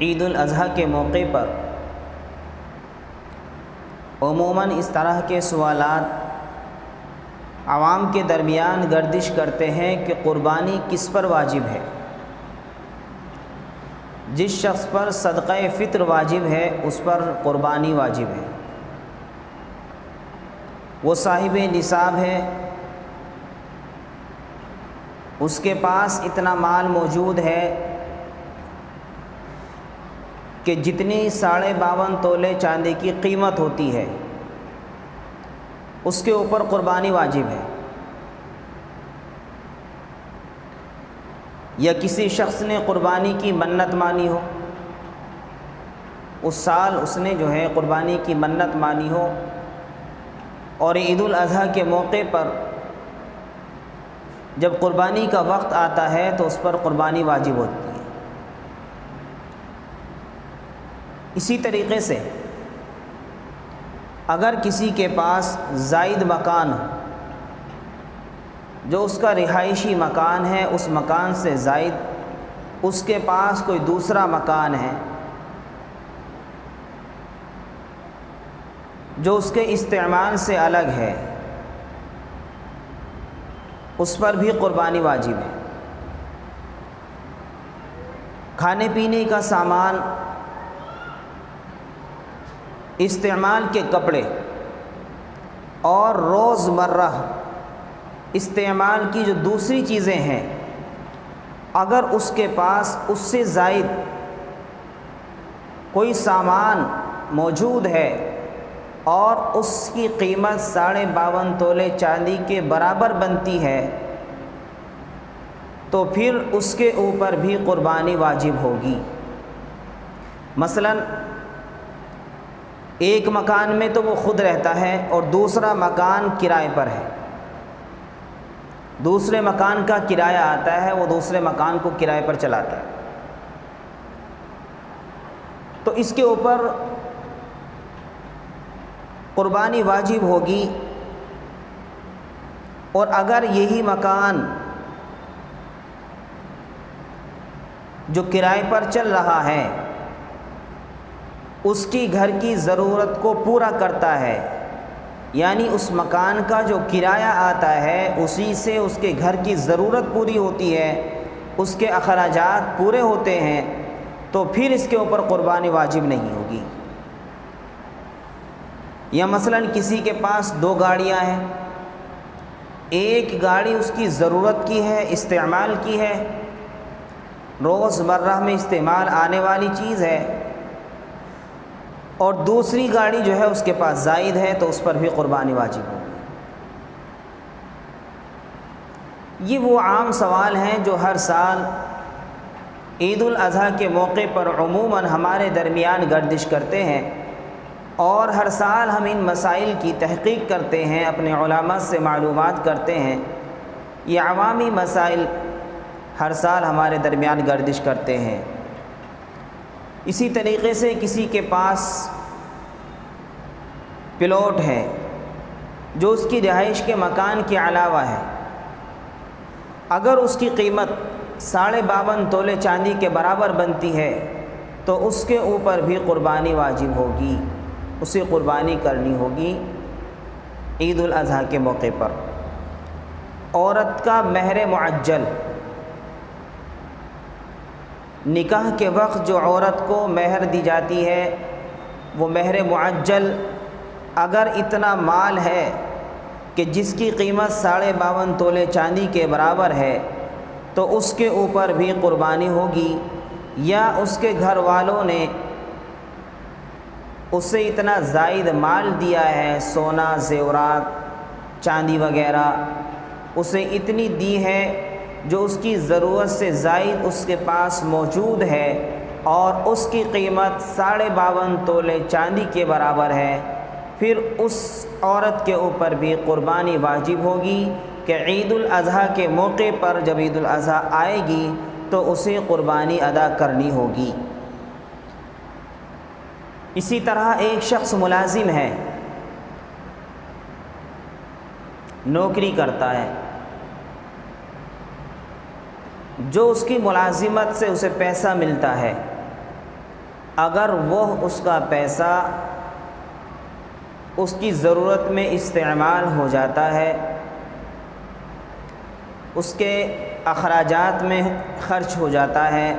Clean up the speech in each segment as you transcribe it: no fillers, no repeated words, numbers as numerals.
عید الاضحیٰ کے موقع پر عموماً اس طرح کے سوالات عوام کے درمیان گردش کرتے ہیں کہ قربانی کس پر واجب ہے۔ جس شخص پر صدقہ فطر واجب ہے اس پر قربانی واجب ہے، وہ صاحب نصاب ہے، اس کے پاس اتنا مال موجود ہے کہ جتنی 52.5 تولے چاندی کی قیمت ہوتی ہے اس کے اوپر قربانی واجب ہے۔ یا کسی شخص نے قربانی کی منت مانی ہو، اس سال اس نے جو ہے قربانی کی منت مانی ہو اور عید الاضحیٰ کے موقع پر جب قربانی کا وقت آتا ہے تو اس پر قربانی واجب ہوتی ہے۔ اسی طریقے سے اگر کسی کے پاس زائد مکان ہو، جو اس کا رہائشی مکان ہے، اس مکان سے زائد اس کے پاس کوئی دوسرا مکان ہے جو اس کے استعمال سے الگ ہے، اس پر بھی قربانی واجب ہے۔ کھانے پینے کا سامان، استعمال کے کپڑے اور روزمرہ استعمال کی جو دوسری چیزیں ہیں، اگر اس کے پاس اس سے زائد کوئی سامان موجود ہے اور اس کی قیمت 52.5 تولے چاندی کے برابر بنتی ہے تو پھر اس کے اوپر بھی قربانی واجب ہوگی۔ مثلا ایک مکان میں تو وہ خود رہتا ہے اور دوسرا مکان کرائے پر ہے، دوسرے مکان کا کرایہ آتا ہے، وہ دوسرے مکان کو کرائے پر چلاتا ہے، تو اس کے اوپر قربانی واجب ہوگی۔ اور اگر یہی مکان جو کرائے پر چل رہا ہے اس کی گھر کی ضرورت کو پورا کرتا ہے، یعنی اس مکان کا جو کرایہ آتا ہے اسی سے اس کے گھر کی ضرورت پوری ہوتی ہے، اس کے اخراجات پورے ہوتے ہیں، تو پھر اس کے اوپر قربانی واجب نہیں ہوگی۔ یا مثلا کسی کے پاس 2 گاڑیاں ہیں، ایک گاڑی اس کی ضرورت کی ہے، استعمال کی ہے، روزمرہ میں استعمال آنے والی چیز ہے، اور دوسری گاڑی جو ہے اس کے پاس زائد ہے تو اس پر بھی قربانی واجب ہوگی۔ یہ وہ عام سوال ہیں جو ہر سال عید الاضحیٰ کے موقع پر عموماً ہمارے درمیان گردش کرتے ہیں، اور ہر سال ہم ان مسائل کی تحقیق کرتے ہیں، اپنے علماء سے معلومات کرتے ہیں۔ یہ عوامی مسائل ہر سال ہمارے درمیان گردش کرتے ہیں۔ اسی طریقے سے کسی کے پاس پلاٹ ہے جو اس کی رہائش کے مکان کے علاوہ ہے، اگر اس کی قیمت 52.5 تولے چاندی کے برابر بنتی ہے تو اس کے اوپر بھی قربانی واجب ہوگی، اسے قربانی کرنی ہوگی عید الاضحیٰ کے موقع پر۔ عورت کا مہر معجل، نکاح کے وقت جو عورت کو مہر دی جاتی ہے وہ مہر معجل، اگر اتنا مال ہے کہ جس کی قیمت 52.5 تولے چاندی کے برابر ہے تو اس کے اوپر بھی قربانی ہوگی، یا اس کے گھر والوں نے اسے اتنا زائد مال دیا ہے، سونا، زیورات، چاندی وغیرہ اسے اتنی دی ہے جو اس کی ضرورت سے زائد اس کے پاس موجود ہے اور اس کی قیمت 52.5 تولے چاندی کے برابر ہے، پھر اس عورت کے اوپر بھی قربانی واجب ہوگی کہ عید الاضحیٰ کے موقع پر جب عید الاضحیٰ آئے گی تو اسے قربانی ادا کرنی ہوگی۔ اسی طرح ایک شخص ملازم ہے، نوکری کرتا ہے، جو اس کی ملازمت سے اسے پیسہ ملتا ہے اگر وہ اس کا پیسہ اس کی ضرورت میں استعمال ہو جاتا ہے، اس کے اخراجات میں خرچ ہو جاتا ہے،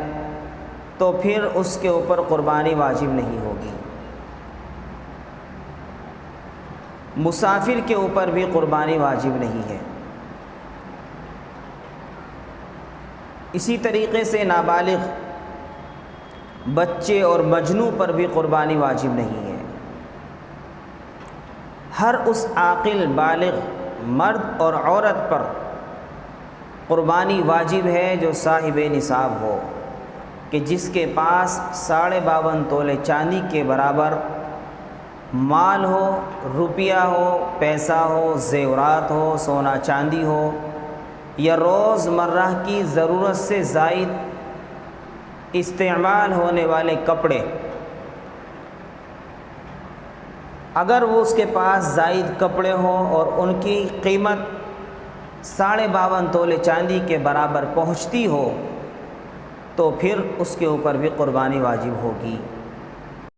تو پھر اس کے اوپر قربانی واجب نہیں ہوگی۔ مسافر کے اوپر بھی قربانی واجب نہیں ہے۔ اسی طریقے سے نابالغ بچے اور مجنوں پر بھی قربانی واجب نہیں ہے۔ ہر اس عاقل بالغ مرد اور عورت پر قربانی واجب ہے جو صاحب نصاب ہو، کہ جس کے پاس 52.5 تولے چاندی کے برابر مال ہو، روپیہ ہو، پیسہ ہو، زیورات ہو، سونا چاندی ہو، یا روز مرہ کی ضرورت سے زائد استعمال ہونے والے کپڑے، اگر وہ اس کے پاس زائد کپڑے ہوں اور ان کی قیمت 52.5 تولے چاندی کے برابر پہنچتی ہو، تو پھر اس کے اوپر بھی قربانی واجب ہوگی۔